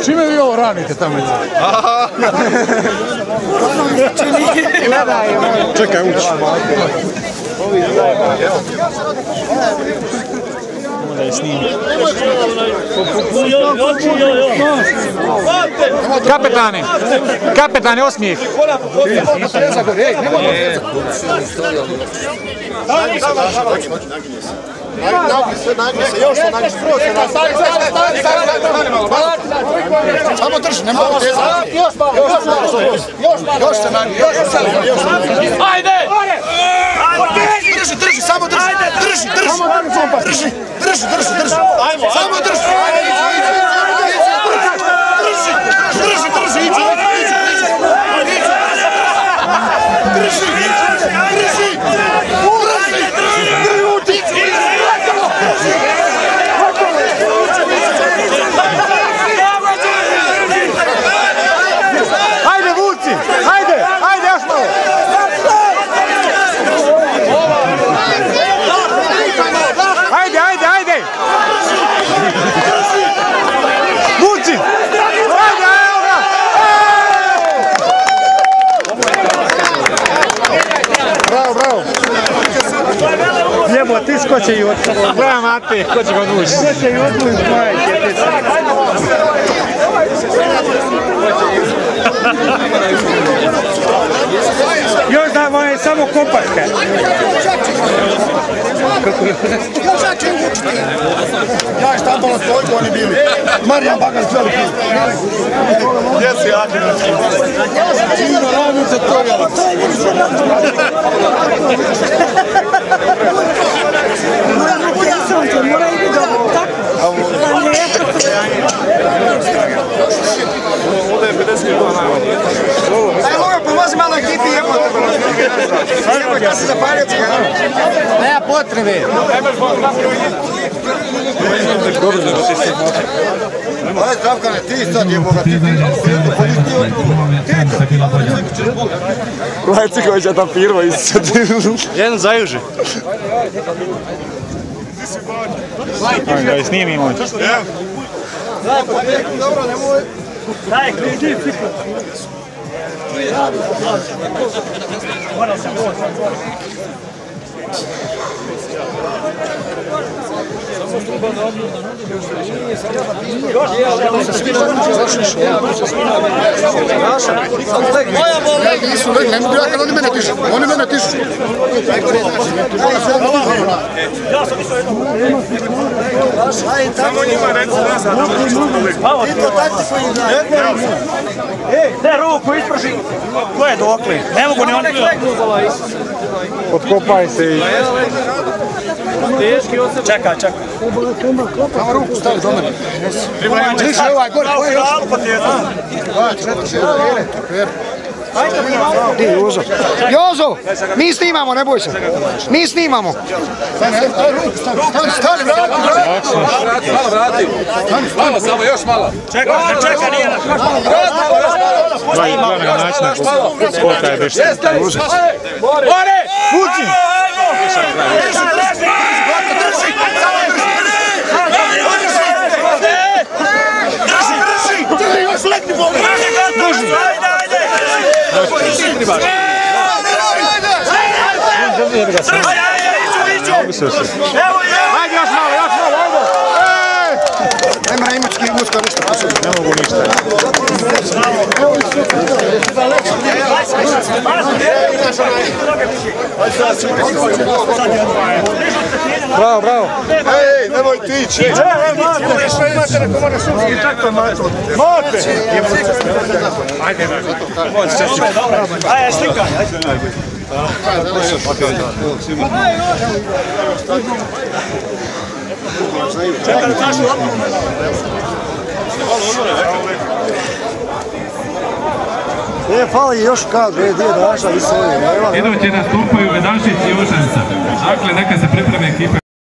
Čime vi ovo ranite tamo? Čekaj, uči. Da je snimio. Kapetane, osmijeh. Nagni se, još se nagni, skroz se nagni. Samo drži, ne mogu tezati. Još se nagni, ajde! Drži, samo drži. Drži. Samo drži. Ajde, Vuci! Ajde, još malo! Ajde! Vuci! Ajde, evo ga! Bravo! Jebo, ti skoče i odvući. Gledam, Mate, ko će ga odvući? Skoče i odvući, moje djetece. Još da moje samo kopačka. Još ja čim učiti. Ja štampala stojku, oni bili. Marijan Bagan veliki. Gdje si Akinović? Čino, radim se toga. Mora i biti dobro, tako? Ovdje je 50 kg najmanje. Aj, Loga, pomozi malo ekipi, jebote, bro. Jebote, kad se zapalio cigara. Nema potrebe. Aj, Zdravkane, ti sad jeboga, ti. Lajcikovića ta firma iscetil. Jedan zajuži. Ajde, ga i snimi moj. Dobro, nemoj. Daj, ključi, ciklo. Moram sam Nisu legli, ne mogu ja kad oni mene tišu. Samo njima reći nazad. Ne, ruku isprši. Ko je dokli? Ne mogu ni oni. Potkopaj se i... Čekaj. Samo ruku stavi do mene. Tiši ovaj gore, ko je još? Ti, Jozo, mi snimamo, ne boj se. Mi snimamo. Stani, vrati. Malo, samo još malo. Čekaj, nije na. Gledam na način koliko je već. More! Vuci! Ajde, još malo, ajde! Nema na imučki muška ništa posebno. Ne mogu ništa. Bravo. Ej, nemoj ti ići. Imate neko mora šumski, tako je Mato. Mate! Ajde, Ajde, slikaj. Fali još kad, gdje je naša i svoje. Idući nastupaju Vedašić i Ušanca. Dakle, neka se pripreme ekipe.